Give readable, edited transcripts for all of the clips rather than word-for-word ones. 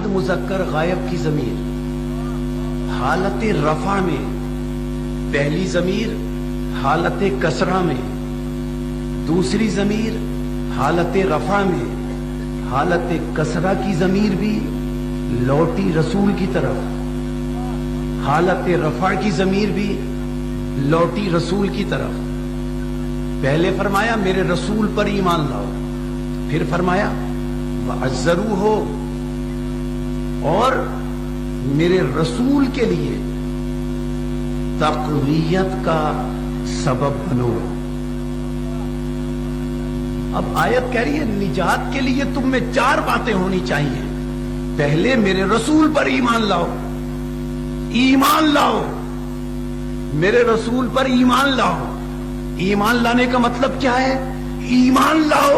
واحد مذکر غائب کی ضمیر حالت رفع میں پہلی ضمیر حالت کسرہ میں، دوسری ضمیر حالت رفع میں، حالت کسرہ کی ضمیر بھی لوٹی رسول کی طرف، حالت رفع کی ضمیر بھی لوٹی رسول کی طرف۔ پہلے فرمایا میرے رسول پر ایمان لاؤ، پھر فرمایا وَعَزَّرُوهُ، اور میرے رسول کے لیے تقویت کا سبب بنو۔ اب آیت کہہ رہی ہے نجات کے لیے تم میں 4 باتیں ہونی چاہیے۔ پہلے میرے رسول پر ایمان لاؤ، ایمان لاؤ، میرے رسول پر ایمان لاؤ۔ ایمان لانے کا مطلب کیا ہے؟ ایمان لاؤ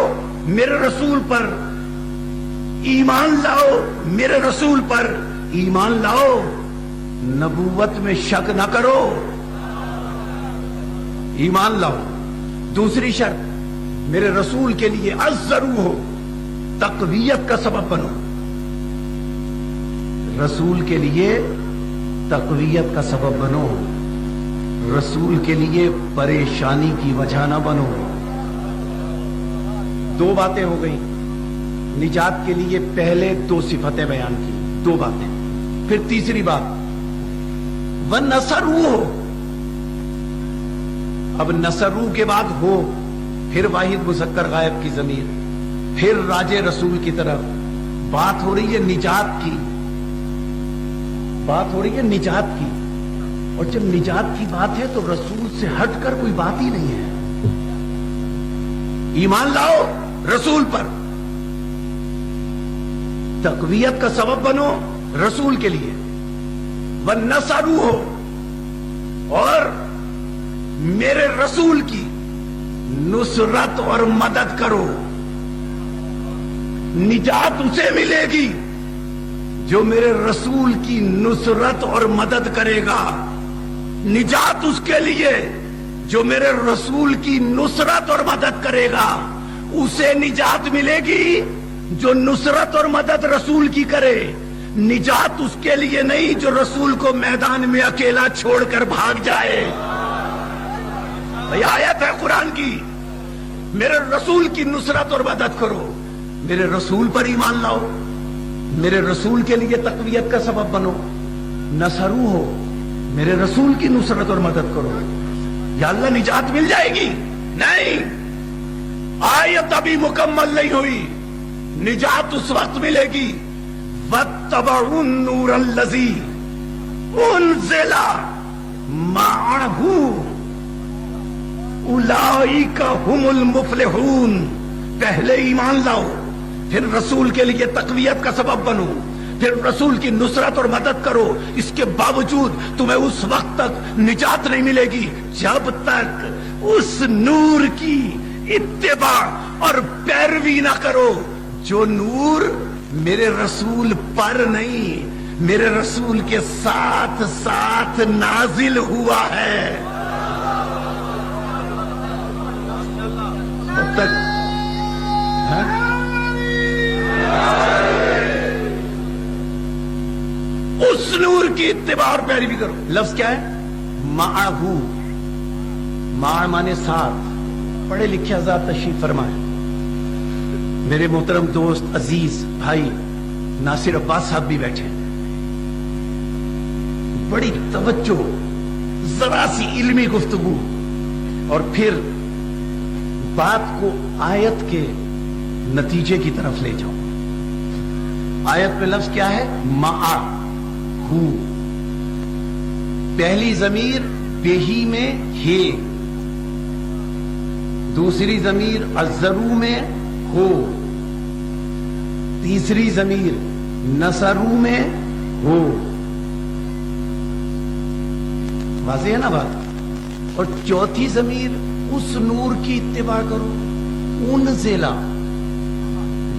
میرے رسول پر، ایمان لاؤ میرے رسول پر، ایمان لاؤ، نبوت میں شک نہ کرو، ایمان لاؤ۔ دوسری شرط میرے رسول کے لیے عزروہ، تقویت کا سبب بنو۔ رسول کے لیے تقویت کا سبب بنو، رسول کے لیے پریشانی کی وجہ نہ بنو۔ 2 باتیں ہو گئیں، نجات کے لیے پہلے 2 صفتیں بیان کی، 2 باتیں۔ پھر تیسری بات وَنَصَرُوهُ، اب نصرو کے بعد ہو، پھر واحد مذکر غائب کی ضمیر، پھر راجع رسول کی طرف۔ بات ہو رہی ہے نجات کی، بات ہو رہی ہے نجات کی، اور جب نجات کی بات ہے تو رسول سے ہٹ کر کوئی بات ہی نہیں ہے۔ ایمان لاؤ رسول پر، تقویت کا سبب بنو رسول کے لیے، وَنَصَرُوهُ، اور میرے رسول کی نصرت اور مدد کرو۔ نجات اسے ملے گی جو میرے رسول کی نصرت اور مدد کرے گا، نجات اس کے لیے جو میرے رسول کی نصرت اور مدد کرے گا۔ اسے نجات ملے گی جو نصرت اور مدد رسول کی کرے، نجات اس کے لیے نہیں جو رسول کو میدان میں اکیلا چھوڑ کر بھاگ جائے۔ یہ آیت ہے قرآن کی، میرے رسول کی نصرت اور مدد کرو، میرے رسول پر ایمان لاؤ، میرے رسول کے لیے تقویت کا سبب بنو۔ نصروہ، میرے رسول کی نصرت اور مدد کرو۔ یا اللہ نجات مل جائے گی؟ نہیں، آیت ابھی مکمل نہیں ہوئی، نجات اس وقت ملے گی وَاتَّبَعُوا النُّورَ الَّذِي أُنزِلَ مَعَهُ اولئک هم المفلحون۔ پہلے ایمان لاؤ، پھر رسول کے لیے تقویت کا سبب بنو، پھر رسول کی نصرت اور مدد کرو۔ اس کے باوجود تمہیں اس وقت تک نجات نہیں ملے گی جب تک اس نور کی اتباع اور پیروی نہ کرو جو نور میرے رسول پر نہیں، میرے رسول کے ساتھ ساتھ نازل ہوا ہے۔ اب تک اس نور کی اتباع اور پیروی کرو۔ لفظ کیا ہے؟ معہو، مع مانے ساتھ۔ پڑھے لکھے حضرات تشریف فرمائیں۔ میرے محترم دوست عزیز بھائی ناصر عباس صاحب بھی بیٹھے، بڑی توجہ، ذرا سی علمی گفتگو، اور پھر بات کو آیت کے نتیجے کی طرف لے جاؤ۔ آیت میں لفظ کیا ہے؟ معہو، پہلی ضمیر بہی میں ہے، دوسری ضمیر عزرو میں ہو، تیسری ضمیر نصرو میں ہو۔ واضح ہے نا بات؟ اور چوتھی ضمیر اس نور کی اتباع کرو، انزلہ،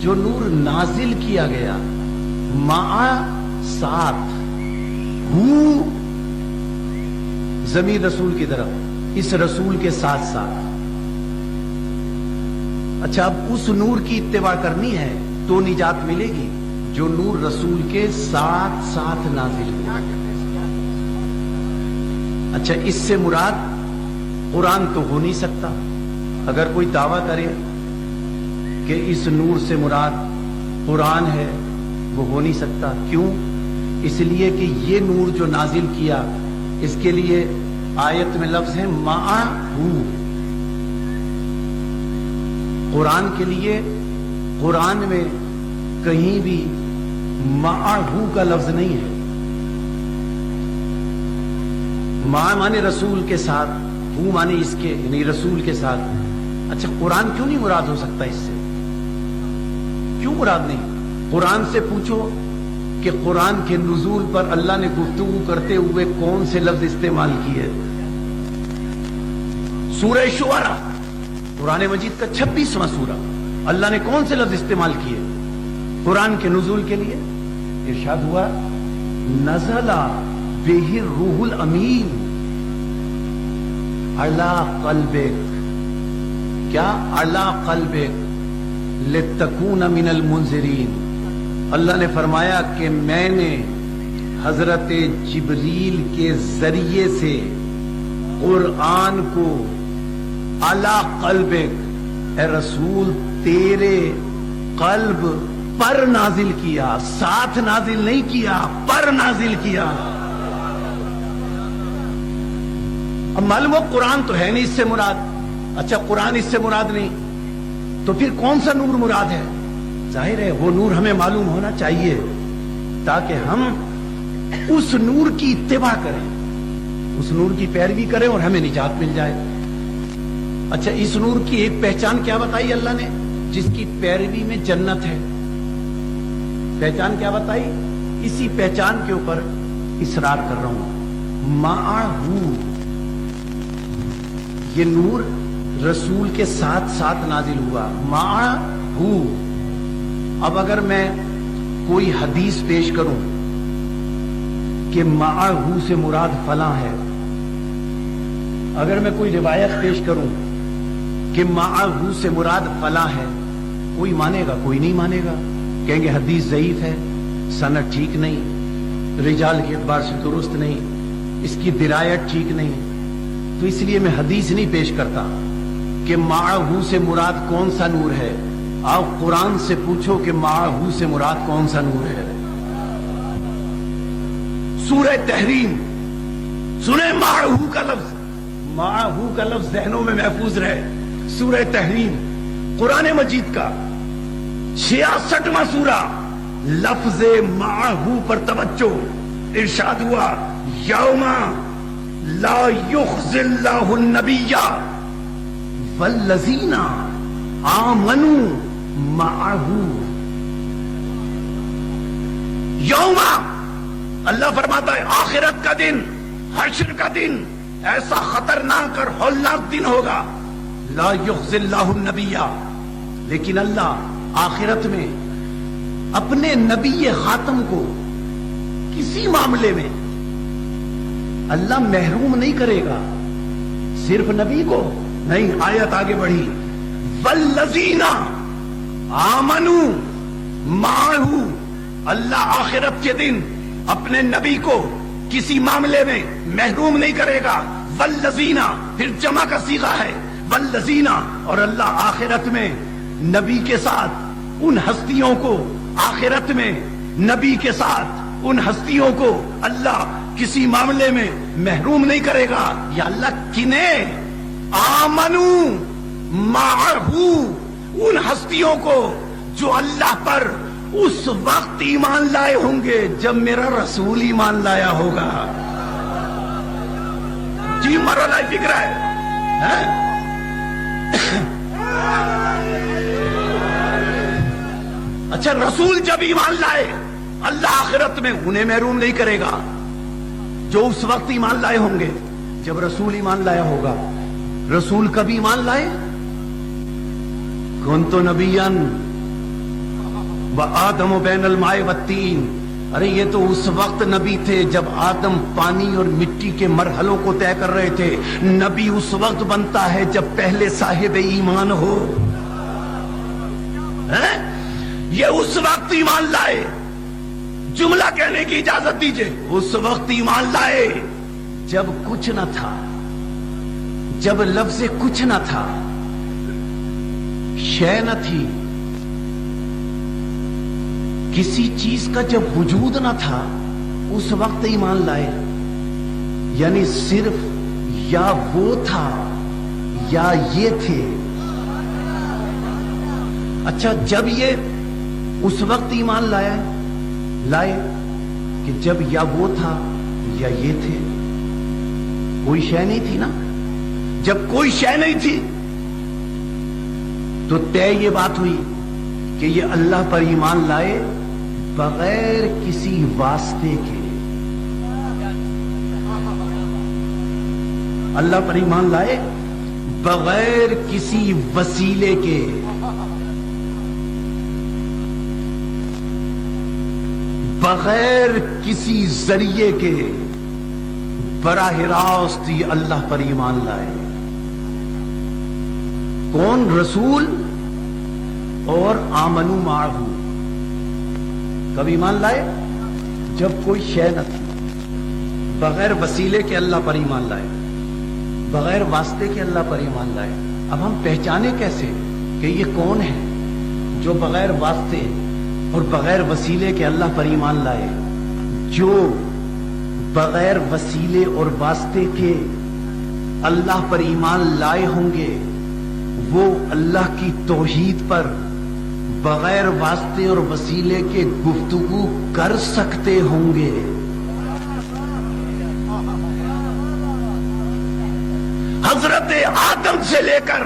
جو نور نازل کیا گیا، مع ساتھ، ہو ضمیر رسول کی طرف، اس رسول کے ساتھ ساتھ۔ اچھا اب اس نور کی اتباع کرنی ہے تو نجات ملے گی جو نور رسول کے ساتھ ساتھ نازل ہوا۔ اچھا، اس سے مراد قرآن تو ہو نہیں سکتا۔ اگر کوئی دعویٰ کرے کہ اس نور سے مراد قرآن ہے، وہ ہو نہیں سکتا۔ کیوں؟ اس لیے کہ یہ نور جو نازل کیا، اس کے لیے آیت میں لفظ ہے معہو۔ قرآن کے لیے قرآن میں کہیں بھی معہو کا لفظ نہیں ہے۔ مع مانے رسول کے ساتھ، ہو مانے اس کے، یعنی رسول کے ساتھ۔ اچھا، قرآن کیوں نہیں مراد ہو سکتا اس سے؟ کیوں مراد نہیں؟ قرآن سے پوچھو کہ قرآن کے نزول پر اللہ نے گفتگو کرتے ہوئے کون سے لفظ استعمال کیے؟ سورہ شعراء، قرآن مجید کا 26واں سورہ، اللہ نے کون سے لفظ استعمال کیے قرآن کے نزول کے لیے؟ ارشاد ہوا نزل بہ الروح الامین علی قلبک، کیا؟ علی قلبک لتکون من المنذرین۔ اللہ نے فرمایا کہ میں نے حضرت جبریل کے ذریعے سے قرآن کو علی قلبک، اے رسول تیرے قلب پر نازل کیا، ساتھ نازل نہیں کیا، پر نازل کیا۔ اب معلوم ہو قرآن تو ہے نہیں اس سے مراد۔ اچھا، قرآن اس سے مراد نہیں تو پھر کون سا نور مراد ہے؟ ظاہر ہے وہ نور ہمیں معلوم ہونا چاہیے تاکہ ہم اس نور کی اتباع کریں، اس نور کی پیروی کریں اور ہمیں نجات مل جائے۔ اچھا، اس نور کی ایک پہچان کیا بتائی اللہ نے؟ جس کی پیروی میں جنت ہے۔ پہچان کیا بتائی؟ اسی پہچان کے اوپر اصرار کر رہا ہوں، معہو۔ یہ نور رسول کے ساتھ ساتھ نازل ہوا، معہو۔ اب اگر میں کوئی حدیث پیش کروں کہ معہو سے مراد فلاں ہے، اگر میں کوئی روایت پیش کروں کہ معہو سے مراد فلاں ہے، کوئی مانے گا؟ کوئی نہیں مانے گا۔ کہیں گے حدیث ضعیف ہے، سند ٹھیک نہیں، رجال کے اعتبار سے درست نہیں، اس کی درایت ٹھیک نہیں، تو اس لیے میں حدیث نہیں پیش کرتا کہ معہو سے مراد کون سا نور ہے۔ آؤ قرآن سے پوچھو کہ معہو سے مراد کون سا نور ہے۔ سورہ تحریم سنیں، معہو کا لفظ، معہو کا لفظ ذہنوں میں محفوظ رہے۔ سورہ تحریم قرآن مجید کا 66واں سورہ، لفظ معہو پر توجہ۔ ارشاد ہوا یوم لا یخزی اللہ النبی والذین آمنوا معہو۔ یوم، اللہ فرماتا ہے آخرت کا دن، حشر کا دن ایسا خطرناک اور ہولناک دن ہوگا، لا یخزی اللہ النبی، لیکن اللہ آخرت میں اپنے نبی خاتم کو کسی معاملے میں اللہ محروم نہیں کرے گا۔ صرف نبی کو نہیں، آیت آگے بڑھی والذین آمنوا معہو، اللہ آخرت کے دن اپنے نبی کو کسی معاملے میں محروم نہیں کرے گا۔ والذین پھر جمع کا صیغہ ہے، والذین، اور اللہ آخرت میں نبی کے ساتھ ان ہستیوں کو، آخرت میں نبی کے ساتھ ان ہستیوں کو اللہ کسی معاملے میں محروم نہیں کرے گا۔ یا اللہ کنہیں؟ آمنو معہو، ان ہستیوں کو جو اللہ پر اس وقت ایمان لائے ہوں گے جب میرا رسول ایمان لایا ہوگا۔ جی مرحلہ فکر ہے۔ اچھا، رسول جب ایمان لائے اللہ آخرت میں انہیں محروم نہیں کرے گا جو اس وقت ایمان لائے ہوں گے جب رسول ایمان لایا ہوگا۔ رسول کب ایمان لائے؟ کنت نبیا وآدم بین الماء والتین، ارے یہ تو اس وقت نبی تھے جب آدم پانی اور مٹی کے مرحلوں کو طے کر رہے تھے۔ نبی اس وقت بنتا ہے جب پہلے صاحب ایمان ہو۔ یہ اس وقت ایمان لائے جملہ کہنے کی اجازت دیجئے. اس وقت ایمان لائے جب کچھ نہ تھا، جب لفظ کچھ نہ تھا، شے نہ تھی، کسی چیز کا جب وجود نہ تھا، اس وقت ایمان لائے. یعنی صرف یا وہ تھا یا یہ تھے. اچھا، جب یہ اس وقت ایمان لائے کہ جب یا وہ تھا یا یہ تھے، کوئی شے نہیں تھی نا. جب کوئی شے نہیں تھی تو طے یہ بات ہوئی کہ یہ اللہ پر ایمان لائے بغیر کسی واسطے کے. اللہ پر ایمان لائے بغیر کسی وسیلے کے. بغیر کسی ذریعے کے براہ راست یہ اللہ پر ایمان لائے. کون؟ رسول اور آمنو معہو. کب ایمان لائے؟ جب کوئی شے نہ تھی، بغیر وسیلے کے اللہ پر ایمان لائے، بغیر واسطے کے اللہ پر ایمان لائے. اب ہم پہچانے کیسے کہ یہ کون ہے جو بغیر واسطے اور بغیر وسیلے کے اللہ پر ایمان لائے؟ جو بغیر وسیلے اور واسطے کے اللہ پر ایمان لائے ہوں گے وہ اللہ کی توحید پر بغیر واسطے اور وسیلے کے گفتگو کر سکتے ہوں گے. حضرت آدم سے لے کر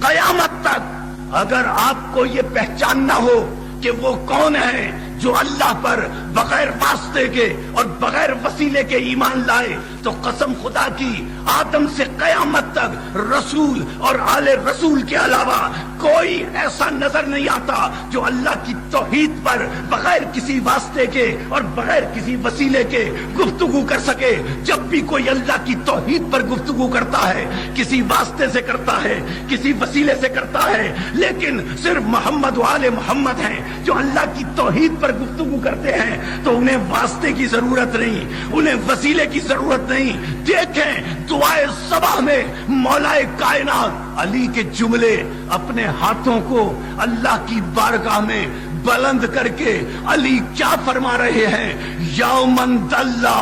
قیامت تک اگر آپ کو یہ پہچاننا ہو کہ وہ کون ہے جو اللہ پر بغیر واسطے کے اور بغیر وسیلے کے ایمان لائے، تو قسم خدا کی آدم سے قیامت تک رسول اور آل رسول کے علاوہ کوئی ایسا نظر نہیں آتا جو اللہ کی توحید پر بغیر کسی واسطے کے اور بغیر کسی وسیلے کے گفتگو کر سکے. جب بھی کوئی اللہ کی توحید پر گفتگو کرتا ہے کسی واسطے سے کرتا ہے، کسی وسیلے سے کرتا ہے، لیکن صرف محمد و آل محمد ہیں جو اللہ کی توحید پر گفتگو کرتے ہیں، تو انہیں واسطے کی ضرورت نہیں، انہیں وسیلے کی ضرورت نہیں. دیکھیں دعائے صبح میں مولا کائنات علی کے جملے اپنے ہاتھوں کو اللہ کی بارگاہ میں بلند کر کے علی کیا فرما رہے ہیں؟ یومن دلّہ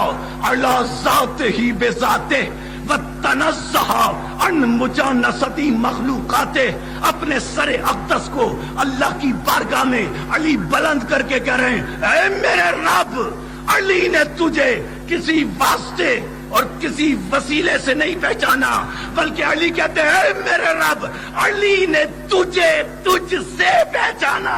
علی ذاتہ بذاتہ وتنزہ عن مجانستی مخلوقات. اپنے سر اقدس کو اللہ کی بارگاہ میں علی بلند کر کے کہہ رہے ہیں اے میرے رب، علی نے تجھے کسی واسطے اور کسی وسیلے سے نہیں پہچانا، بلکہ علی کہتے ہیں اے میرے رب، علی نے تجھے تجھ سے پہچانا.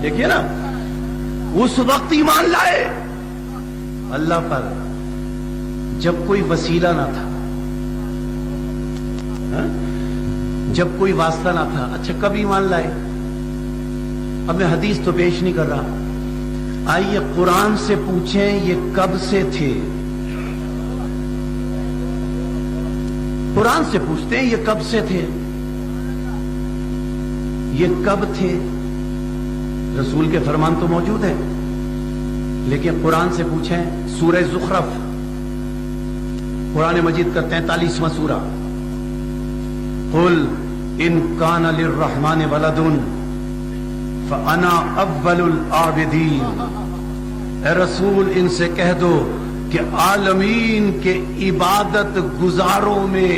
دیکھیے نا، اس وقت ایمان لائے اللہ پر جب کوئی وسیلہ نہ تھا، جب کوئی واسطہ نہ تھا. اچھا، کب ایمان لائے؟ اب میں حدیث تو پیش نہیں کر رہا، آئیے قرآن سے پوچھیں یہ کب سے تھے. قرآن سے پوچھتے ہیں یہ کب سے تھے، یہ کب تھے. رسول کے فرمان تو موجود ہے، لیکن قرآن سے پوچھیں. سورہ زخرف، قرآن مجید کا 43واں سورہ. قل ان کان للرحمن ولد فانا اول العابدین. اے رسول ان سے کہہ دو کہ عالمین کے عبادت گزاروں میں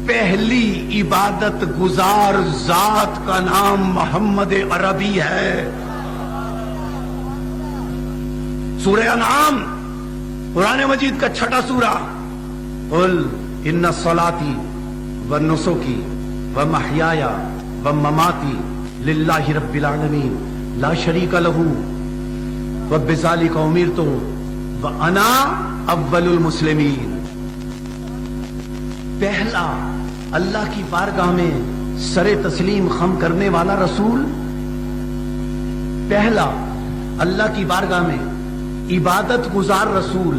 پہلی عبادت گزار ذات کا نام محمد عربی ہے. سورہ انعام قرآن مجید کا 6واں سورہ. قل ان صلاتی ونسکی ومحیای ومماتی للہ رب العالمین لا شریک لہ وبذالک امرت وانا اول المسلمین. پہلا اللہ کی بارگاہ میں سر تسلیم خم کرنے والا رسول، پہلا اللہ کی بارگاہ میں عبادت گزار رسول،